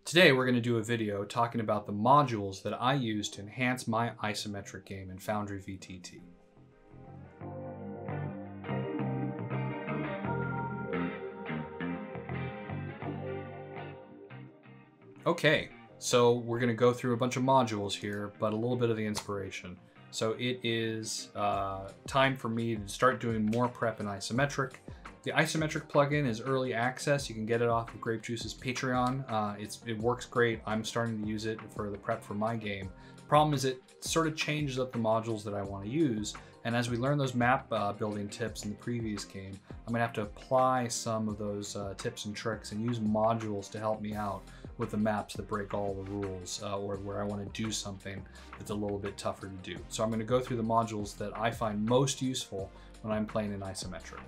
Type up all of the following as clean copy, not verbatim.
Today we're going to do a video talking about the modules that I use to enhance my isometric game in Foundry VTT. Okay, so we're going to go through a bunch of modules here, but a little bit of the inspiration. So it is time for me to start doing more prep in isometric. The Isometric plugin is early access. You can get it off of Grape Juice's Patreon. It works great. I'm starting to use it for the prep for my game. Problem is it sort of changes up the modules that I want to use. And as we learn those map building tips in the previous game, I'm going to have to apply some of those tips and tricks and use modules to help me out with the maps that break all the rules or where I want to do something that's a little bit tougher to do. So I'm going to go through the modules that I find most useful when I'm playing in isometric.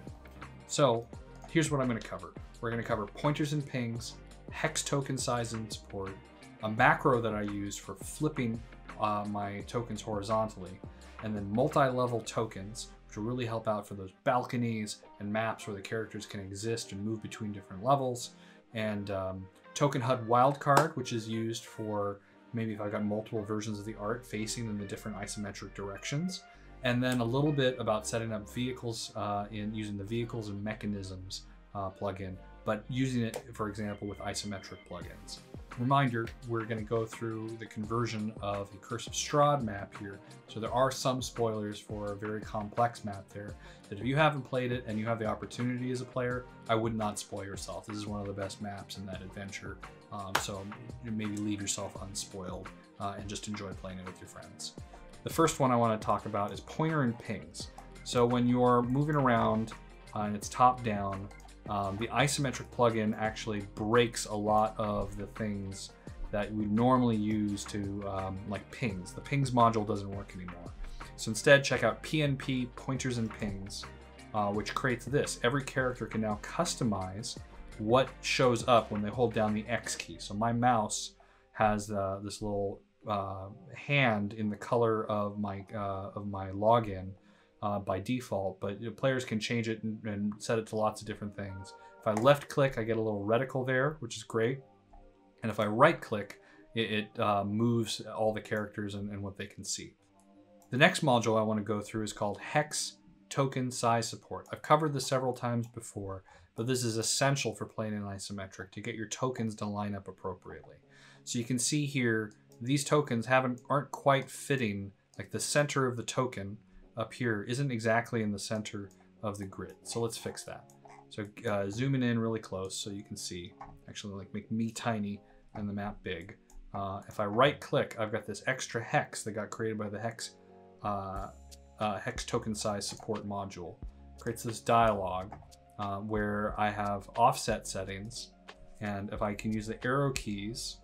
So here's what I'm going to cover. We're going to cover pointers and pings, hex token size and support, a macro that I use for flipping my tokens horizontally, and then multi-level tokens, which will really help out for those balconies and maps where the characters can exist and move between different levels, and token HUD Wildcard, which is used for maybe if I've got multiple versions of the art facing in the different isometric directions. And then a little bit about setting up vehicles in using the vehicles and mechanisms plugin, but using it, for example, with isometric plugins. Reminder, we're going to go through the conversion of the Curse of Strahd map here. So there are some spoilers for a very complex map there that if you haven't played it and you have the opportunity as a player, I would not spoil yourself. This is one of the best maps in that adventure. So maybe leave yourself unspoiled and just enjoy playing it with your friends. The first one I want to talk about is pointer and pings. So when you're moving around and it's top down, the isometric plugin actually breaks a lot of the things that we normally use to like pings. The pings module doesn't work anymore. So instead, check out PNP pointers and pings, which creates this. Every character can now customize what shows up when they hold down the X key. So my mouse has this little hand in the color of my login by default, but players can change it and set it to lots of different things. If I left click, I get a little reticle there, which is great. And if I right click, it moves all the characters and what they can see. The next module I want to go through is called hex token size support. I've covered this several times before, but this is essential for playing in isometric to get your tokens to line up appropriately. So you can see here, these tokens aren't quite fitting, like the center of the token up here isn't exactly in the center of the grid. So let's fix that. So zooming in really close so you can see, actually like make me tiny and the map big. If I right click, I've got this extra hex that got created by the hex token size support module. Creates this dialog where I have offset settings, and if I can use the arrow keys,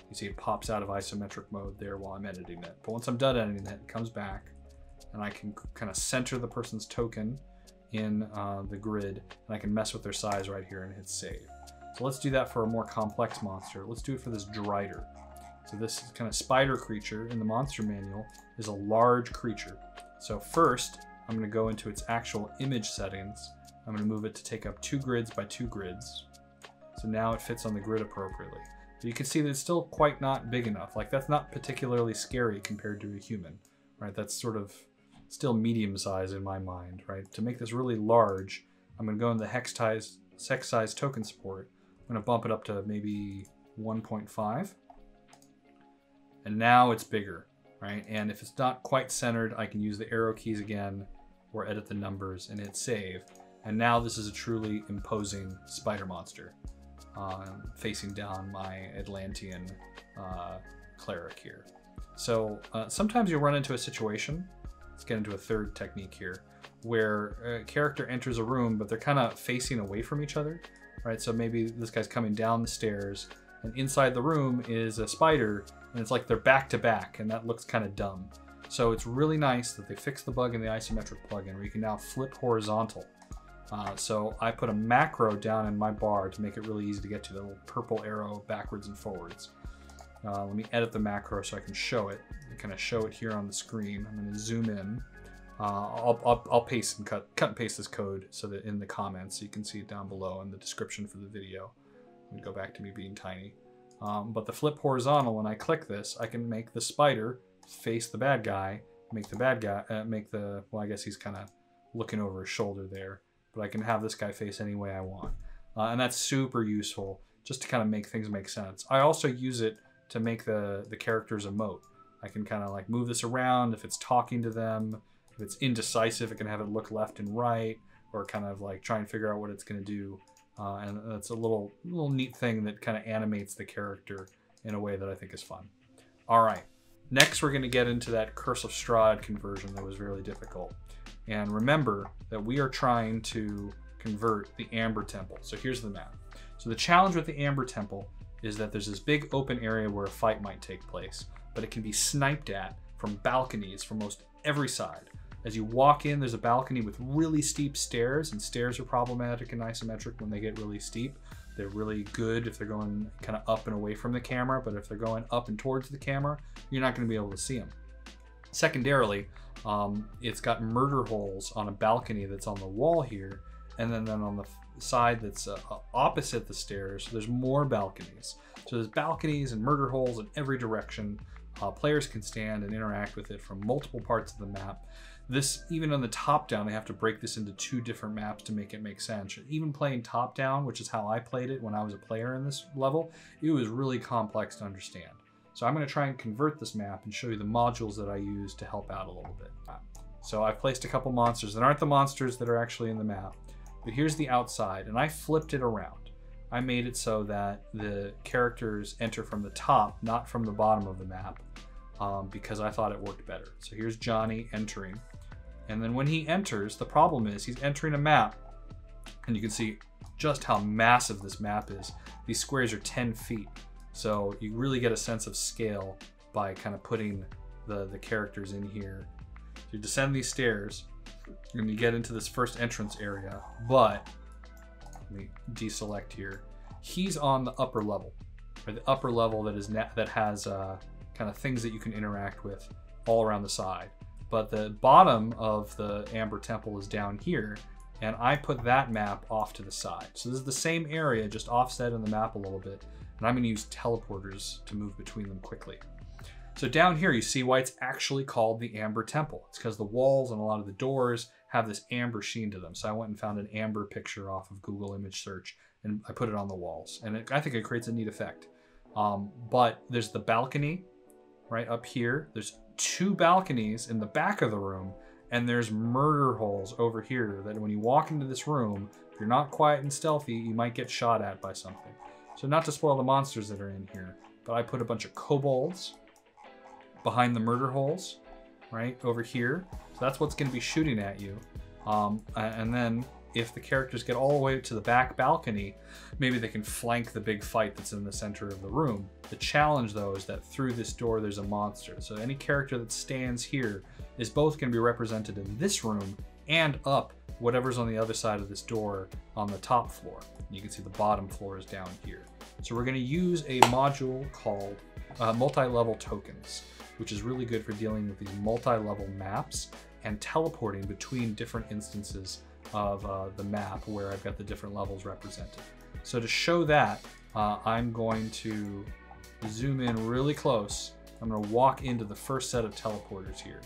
you see it pops out of isometric mode there while I'm editing it. But once I'm done editing it, it comes back and I can kind of center the person's token in the grid, and I can mess with their size right here and hit save. So let's do that for a more complex monster. Let's do it for this Drider. So this kind of spider creature in the monster manual is a large creature. So first, I'm going to go into its actual image settings. I'm going to move it to take up 2 grids by 2 grids. So now it fits on the grid appropriately. But you can see that it's still quite not big enough. Like that's not particularly scary compared to a human, right? That's sort of still medium size in my mind, right? To make this really large, I'm going to go into the hex size token support. I'm going to bump it up to maybe 1.5. And now it's bigger, right? And if it's not quite centered, I can use the arrow keys again or edit the numbers and hit save. And now this is a truly imposing spider monster. Facing down my Atlantean cleric here. So sometimes you'll run into a situation, let's get into a third technique here, where a character enters a room but they're kind of facing away from each other, right? So maybe this guy's coming down the stairs and inside the room is a spider and it's like they're back to back, and that looks kind of dumb. So it's really nice that they fixed the bug in the isometric plugin where you can now flip horizontal. So I put a macro down in my bar to make it really easy to get to, the little purple arrow backwards and forwards. Let me edit the macro so I can show it. I kind of show it here on the screen. I'm going to zoom in. I'll paste and cut and paste this code so that in the comments so you can see it down below in the description for the video. Let me go back to me being tiny. But the flip horizontal, when I click this, I can make the spider face the bad guy, make the bad guy, well, I guess he's kind of looking over his shoulder there, but I can have this guy face any way I want. And that's super useful just to kind of make things make sense. I also use it to make the characters emote. I can kind of like move this around if it's talking to them. If it's indecisive, I can have it look left and right, or kind of like try and figure out what it's going to do. And that's a little neat thing that kind of animates the character in a way that I think is fun. All right, next we're going to get into that Curse of Strahd conversion that was really difficult. And remember that we are trying to convert the Amber Temple. So here's the map. So the challenge with the Amber Temple is that there's this big open area where a fight might take place, but it can be sniped at from balconies from most every side. As you walk in, there's a balcony with really steep stairs, and stairs are problematic in isometric when they get really steep. They're really good if they're going kind of up and away from the camera, but if they're going up and towards the camera, you're not going to be able to see them. Secondarily, it's got murder holes on a balcony that's on the wall here, and then on the side that's opposite the stairs, there's more balconies. So there's balconies and murder holes in every direction. Players can stand and interact with it from multiple parts of the map. This, even on the top down, they have to break this into 2 different maps to make it make sense. Even playing top down, which is how I played it when I was a player in this level, it was really complex to understand. So I'm going to try and convert this map and show you the modules that I use to help out a little bit. So I've placed a couple monsters that aren't the monsters that are actually in the map, but here's the outside, and I flipped it around. I made it so that the characters enter from the top, not from the bottom of the map, because I thought it worked better. So here's Johnny entering. And then when he enters, the problem is he's entering a map, and you can see just how massive this map is. These squares are 10 feet. So you really get a sense of scale by kind of putting the characters in here. You descend these stairs, and you get into this first entrance area, but let me deselect here. He's on the upper level, or the upper level that has kind of things that you can interact with all around the side. But the bottom of the Amber Temple is down here, and I put that map off to the side. So this is the same area, just offset in the map a little bit, and I'm going to use teleporters to move between them quickly. So down here, you see why it's actually called the Amber Temple. It's because the walls and a lot of the doors have this amber sheen to them. So I went and found an amber picture off of Google image search, and I put it on the walls. And I think it creates a neat effect. But there's the balcony right up here. There's 2 balconies in the back of the room, and there's murder holes over here that when you walk into this room, if you're not quiet and stealthy, you might get shot at by something. So not to spoil the monsters that are in here, but I put a bunch of kobolds behind the murder holes, right over here. So that's what's going to be shooting at you. And then if the characters get all the way to the back balcony, maybe they can flank the big fight that's in the center of the room. The challenge, though, is that through this door there's a monster. So any character that stands here is both going to be represented in this room and up whatever's on the other side of this door on the top floor. You can see the bottom floor is down here. So we're going to use a module called MultiLevel Tokens, which is really good for dealing with these multi-level maps and teleporting between different instances of the map where I've got the different levels represented. So to show that, I'm going to zoom in really close. I'm going to walk into the first set of teleporters here.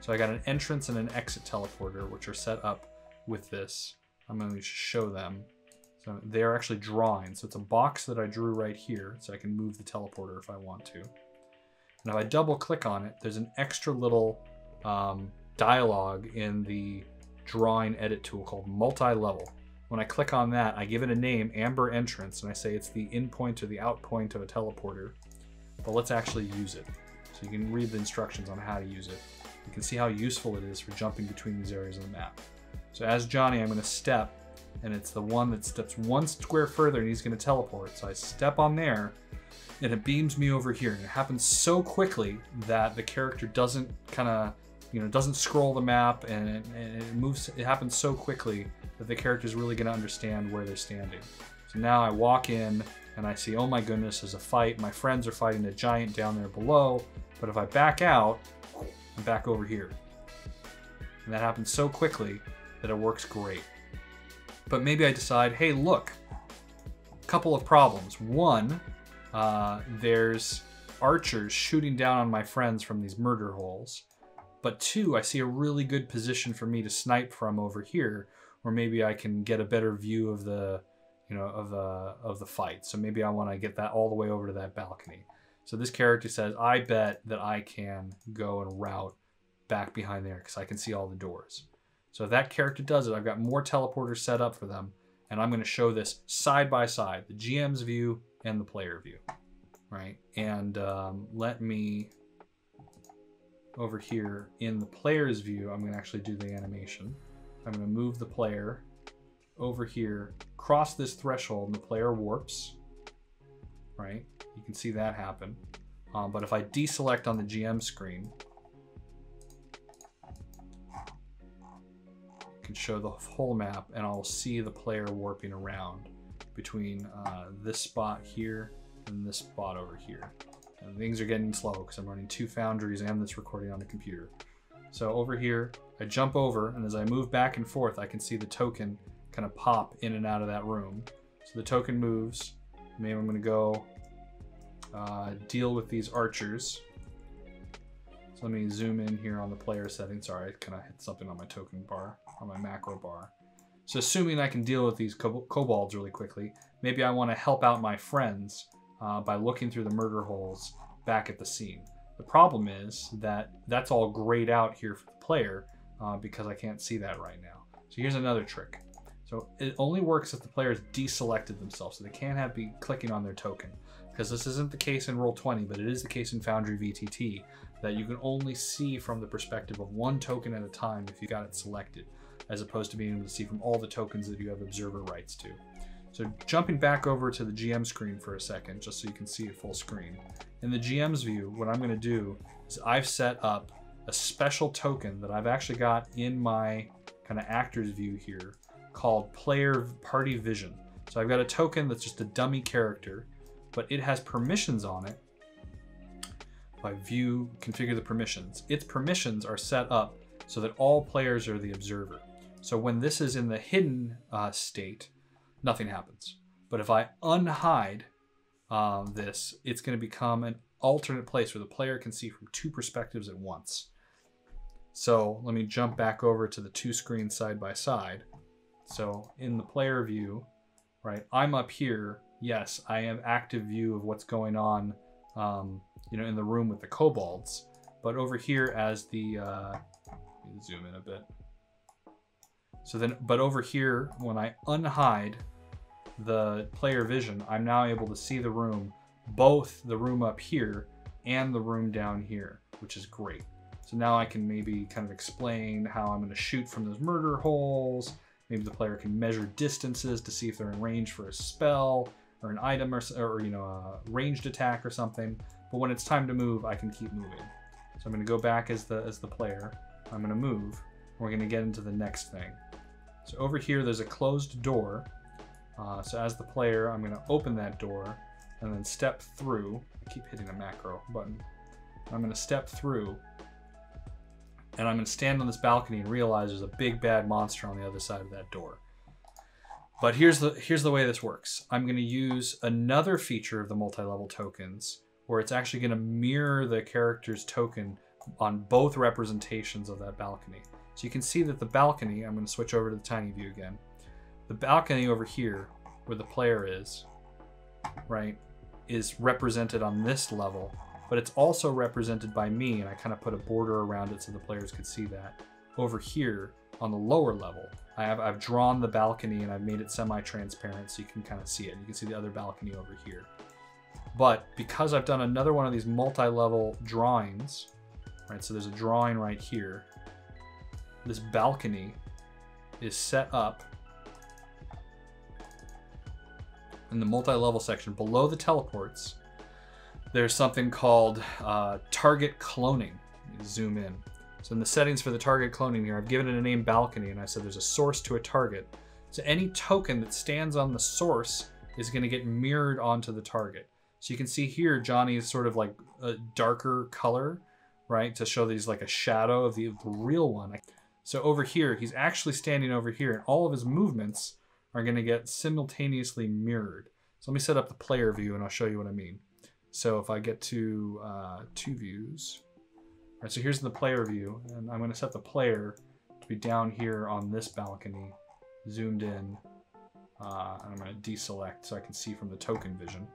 So I got an entrance and an exit teleporter, which are set up with this. I'm going to show them. So they're actually drawing. So it's a box that I drew right here, so I can move the teleporter if I want to. And if I double click on it, there's an extra little dialogue in the drawing edit tool called multi-level. When I click on that, I give it a name, Amber Entrance, and I say it's the in point or the out point of a teleporter. But let's actually use it. So you can read the instructions on how to use it. You can see how useful it is for jumping between these areas of the map. So as Johnny, I'm going to step, and it's the one that steps 1 square further and he's going to teleport. So I step on there, and it beams me over here. And it happens so quickly that the character doesn't kind of, doesn't scroll the map, and it moves. It happens so quickly that the character is really going to understand where they're standing. So now I walk in and I see, oh my goodness, there's a fight. My friends are fighting a giant down there below. But if I back out, I'm back over here. And that happens so quickly that it works great. But maybe I decide, hey, look, a couple of problems. One, there's archers shooting down on my friends from these murder holes. But 2, I see a really good position for me to snipe from over here, or maybe I can get a better view of the, of the fight. So maybe I want to get that all the way over to that balcony. So this character says, I bet that I can go and route back behind there because I can see all the doors. So if that character does it, I've got more teleporters set up for them, and I'm going to show this side by side, the GM's view and the player view, right? And let me, over here in the player's view, I'm going to actually do the animation. I'm going to move the player over here, cross this threshold, and the player warps, right? You can see that happen. But if I deselect on the GM screen, I can show the whole map, and I'll see the player warping around between this spot here and this spot over here. And things are getting slow because I'm running 2 foundries and this recording on the computer. So over here, I jump over, and as I move back and forth, I can see the token kind of pop in and out of that room. So the token moves. Maybe I'm going to go deal with these archers. So let me zoom in here on the player settings. Sorry, I kind of hit something on my token bar, on my macro bar. So assuming I can deal with these kobolds really quickly, maybe I want to help out my friends by looking through the murder holes back at the scene. The problem is that that's all grayed out here for the player because I can't see that right now. So here's another trick. So it only works if the players deselected themselves, so they can't be clicking on their token. Because this isn't the case in Roll20, but it is the case in Foundry VTT, that you can only see from the perspective of 1 token at a time if you got it selected, as opposed to being able to see from all the tokens that you have observer rights to. So jumping back over to the GM screen for a second, just so you can see it full screen. In the GM's view, what I'm going to do is I've set up a special token that I've actually got in my kind of actor's view here called Player Party Vision. So I've got a token that's just a dummy character, but it has permissions on it. If I view, configure the permissions, its permissions are set up so that all players are the observer. So when this is in the hidden state, nothing happens. But if I unhide this, it's going to become an alternate place where the player can see from 2 perspectives at once. So let me jump back over to the 2 screens side by side. So in the player view, right, I'm up here. Yes, I have active view of what's going on, in the room with the kobolds. But over here, as the let me zoom in a bit. So then, but over here, when I unhide the player vision, I'm now able to see the room, both the room up here and the room down here, which is great. So now I can maybe kind of explain how I'm going to shoot from those murder holes. Maybe the player can measure distances to see if they're in range for a spell or an item or a ranged attack or something. But when it's time to move, I can keep moving. So I'm going to go back as the player. I'm going to move. We're going to get into the next thing. So over here, there's a closed door. So as the player, I'm going to open that door and then step through. I keep hitting the macro button. I'm going to step through, and I'm going to stand on this balcony and realize there's a big bad monster on the other side of that door. But here's the way this works. I'm going to use another feature of the multi-level tokens where it's actually going to mirror the character's token on both representations of that balcony. So you can see that the balcony, I'm going to switch over to the tiny view again. The balcony over here, where the player is, right, is represented on this level, but it's also represented by me, and I kind of put a border around it so the players could see that. Over here, on the lower level, I've drawn the balcony and I've made it semi-transparent so you can kind of see it. You can see the other balcony over here. But because I've done another one of these multi-level drawings, right, so there's a drawing right here, this balcony is set up in the multi-level section below the teleports. There's something called target cloning. Let me zoom in. So in the settings for the target cloning here, I've given it a name balcony, and I said there's a source to a target. So any token that stands on the source is going to get mirrored onto the target. So you can see here, Johnny is sort of like a darker color, right, to show that he's like a shadow of the real one. So over here, he's actually standing over here, and all of his movements are going to get simultaneously mirrored. So let me set up the player view and I'll show you what I mean. So if I get to 2 views, all right, so here's the player view, and I'm going to set the player to be down here on this balcony, zoomed in, and I'm going to deselect so I can see from the token vision.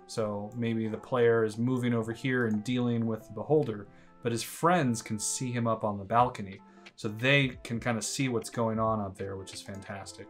So maybe the player is moving over here and dealing with the beholder, but his friends can see him up on the balcony. So they can kind of see what's going on up there, which is fantastic.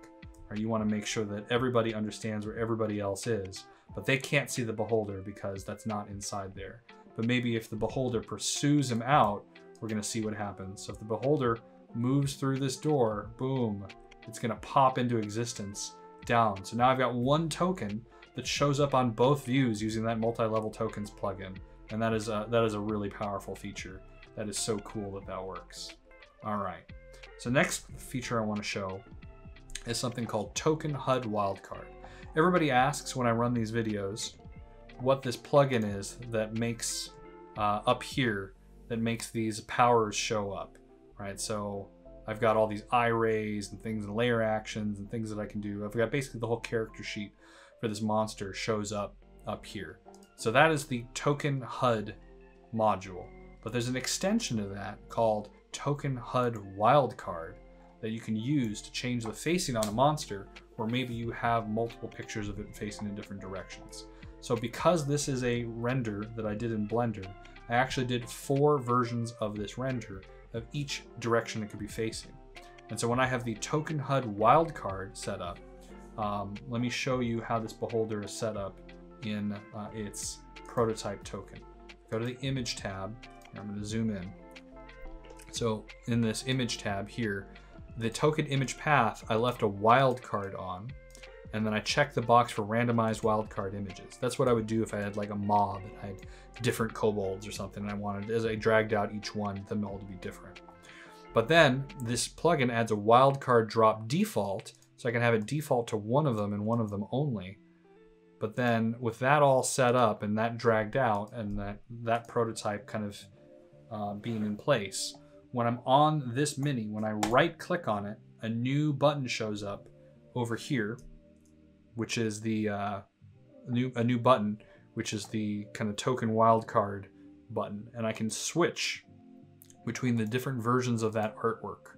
Right, you want to make sure that everybody understands where everybody else is, but they can't see the beholder because that's not inside there. But maybe if the beholder pursues him out, we're going to see what happens. So if the beholder moves through this door, boom, it's going to pop into existence down. So now I've got one token that shows up on both views using that MultiLevel Tokens plugin. And that is a really powerful feature. That is so cool that that works. All right. So next feature I want to show is something called Token HUD Wildcard. Everybody asks when I run these videos what this plugin is that makes up here that makes these powers show up, right? So I've got all these eye rays and things and layer actions and things that I can do. I've got basically the whole character sheet for this monster shows up here. So that is the Token HUD module. But there's an extension to that called Token HUD Wildcard that you can use to change the facing on a monster, or maybe you have multiple pictures of it facing in different directions. So because this is a render that I did in Blender, I actually did 4 versions of this render of each direction it could be facing. And so when I have the Token HUD Wildcard set up, let me show you how this beholder is set up in its prototype token. Go to the image tab, and I'm going to zoom in. So in this image tab here, the token image path, I left a wildcard on, and then I checked the box for randomized wildcard images. That's what I would do if I had like a mob and I had different kobolds or something, and I wanted, as I dragged out each one, them all to be different. But then this plugin adds a wildcard drop default, so I can have it default to one of them and one of them only. But then with that all set up and that dragged out and that prototype kind of being in place, when I'm on this mini, when I right click on it, a new button shows up over here, which is the a new button, which is the kind of token wildcard button. And I can switch between the different versions of that artwork,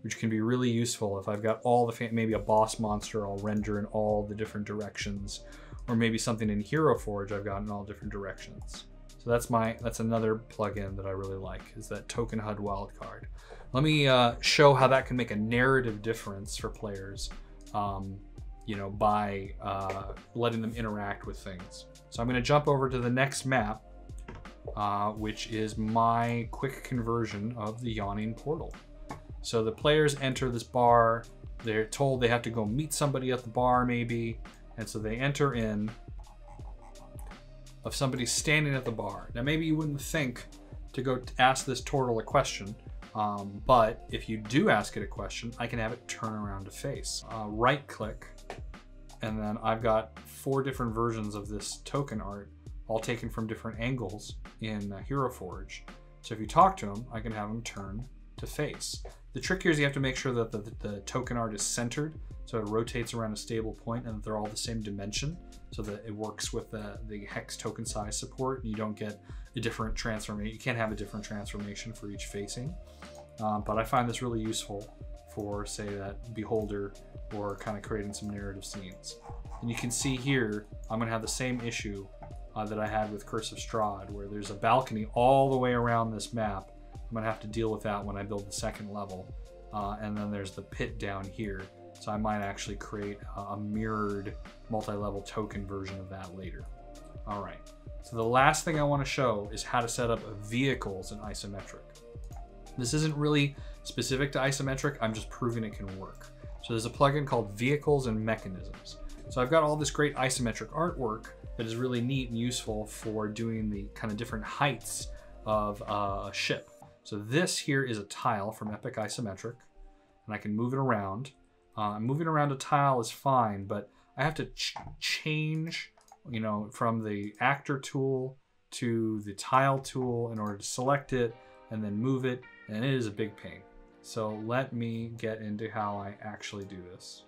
which can be really useful if I've got all the, maybe a boss monster I'll render in all the different directions, or maybe something in Hero Forge I've got in all different directions. So that's another plugin that I really like, is that Token HUD Wildcard. Let me show how that can make a narrative difference for players, you know, by letting them interact with things. So I'm going to jump over to the next map, which is my quick conversion of the Yawning Portal. So the players enter this bar. They're told they have to go meet somebody at the bar maybe, and so they enter in of somebody standing at the bar. Now maybe you wouldn't think to go ask this turtle a question, but if you do ask it a question, I can have it turn around to face. Right click, and then I've got 4 different versions of this token art, all taken from different angles in Hero Forge. So if you talk to them, I can have them turn to face. The trick here is you have to make sure that the token art is centered, so it rotates around a stable point and that they're all the same dimension, so that it works with the hex token size support, and you don't get a different transformation. You can't have a different transformation for each facing. But I find this really useful for, say, that beholder, or kind of creating some narrative scenes. And you can see here, I'm going to have the same issue that I had with Curse of Strahd, where there's a balcony all the way around this map. I'm going to have to deal with that when I build the second level. And then there's the pit down here. So I might actually create a mirrored multi-level token version of that later. All right, so the last thing I want to show is how to set up vehicles in Isometric. This isn't really specific to Isometric, I'm just proving it can work. So there's a plugin called Vehicles and Mechanisms. So I've got all this great isometric artwork that is really neat and useful for doing the kind of different heights of a ship. So this here is a tile from Epic Isometric, and I can move it around. Moving around a tile is fine, but I have to change, you know, from the actor tool to the tile tool in order to select it and then move it, and it is a big pain. So let me get into how I actually do this.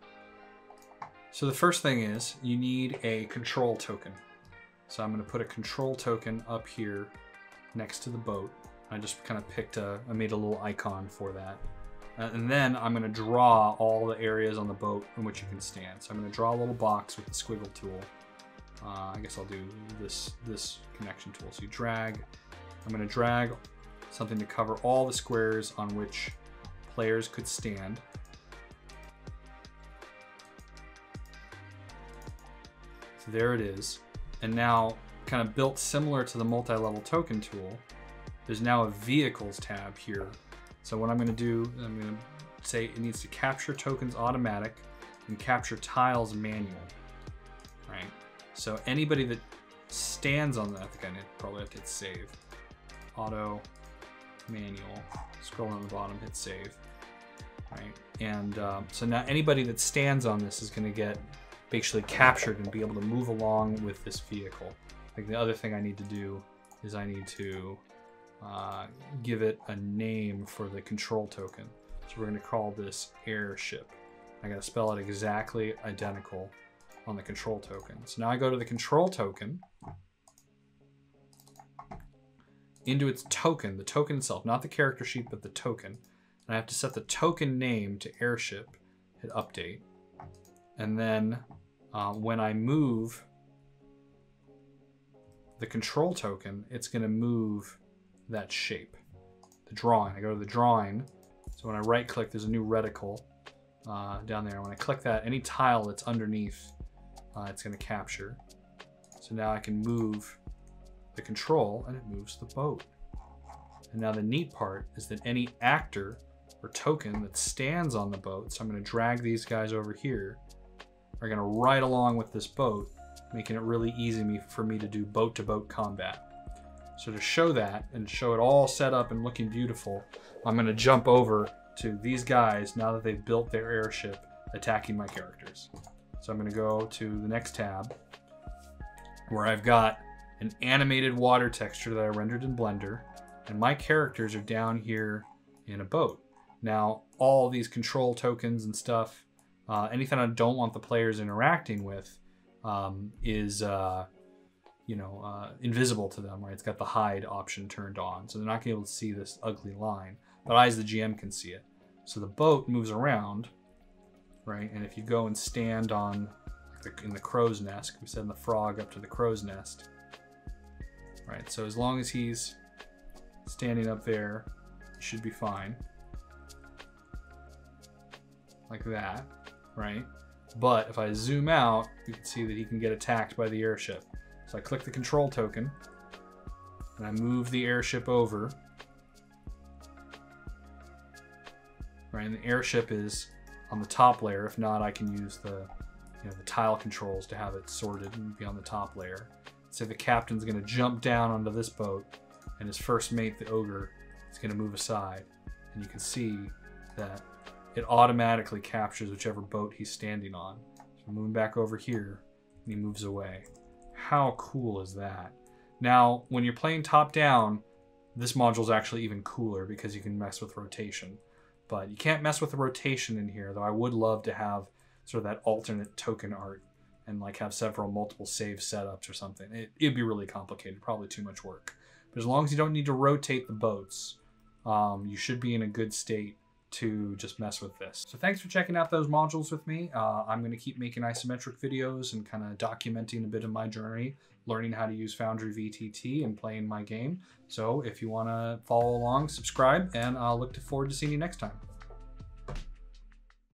So the first thing is you need a control token. So I'm going to put a control token up here next to the boat. I just kind of picked I made a little icon for that. And then I'm going to draw all the areas on the boat in which you can stand. So I'm going to draw a little box with the squiggle tool. I guess I'll do this connection tool. So you drag. I'm going to drag something to cover all the squares on which players could stand. So there it is. And now, kind of built similar to the multi-level token tool, there's now a vehicles tab here. So what I'm going to do, I'm going to say it needs to capture tokens automatic and capture tiles manual, right? So anybody that stands on that, I think I probably have to hit save. Auto, manual, scroll on the bottom, hit save, right? And so now anybody that stands on this is going to get basically captured and be able to move along with this vehicle. Like the other thing I need to do is I need to give it a name for the control token. So we're going to call this airship. I got to spell it exactly identical on the control token. So now I go to the control token, into its token, the token itself, not the character sheet, but the token. And I have to set the token name to airship, hit update. And then when I move the control token, it's going to move that shape, the drawing. I go to the drawing. So when I right click, there's a new reticle down there. When I click that, any tile that's underneath, it's going to capture. So now I can move the control and it moves the boat. And now the neat part is that any actor or token that stands on the boat, so I'm going to drag these guys over here, are going to ride along with this boat, making it really easy for me to do boat-to-boat combat. So to show that and show it all set up and looking beautiful, I'm going to jump over to these guys now that they've built their airship attacking my characters. So I'm going to go to the next tab where I've got an animated water texture that I rendered in Blender, and my characters are down here in a boat. Now all these control tokens and stuff, anything I don't want the players interacting with is invisible to them, right? It's got the hide option turned on, so they're not going to be able to see this ugly line, but I as the GM can see it. So the boat moves around, right? And if you go and stand on in the crow's nest, we send the frog up to the crow's nest, right? So as long as he's standing up there, it should be fine, like that, right? But if I zoom out, you can see that he can get attacked by the airship. So I click the control token and I move the airship over, right? And the airship is on the top layer. If not, I can use the tile controls to have it sorted and be on the top layer. So the captain's going to jump down onto this boat, and his first mate, the ogre, is going to move aside, and you can see that it automatically captures whichever boat he's standing on. So moving back over here, and he moves away. How cool is that? Now, when you're playing top down, this module is actually even cooler because you can mess with rotation. But you can't mess with the rotation in here, though I would love to have sort of that alternate token art and like have multiple save setups or something. It'd be really complicated, probably too much work. But as long as you don't need to rotate the boats, you should be in a good state to just mess with this. So thanks for checking out those modules with me. I'm going to keep making isometric videos and kind of documenting a bit of my journey, learning how to use Foundry VTT and playing my game. So if you want to follow along, subscribe, and I'll look forward to seeing you next time.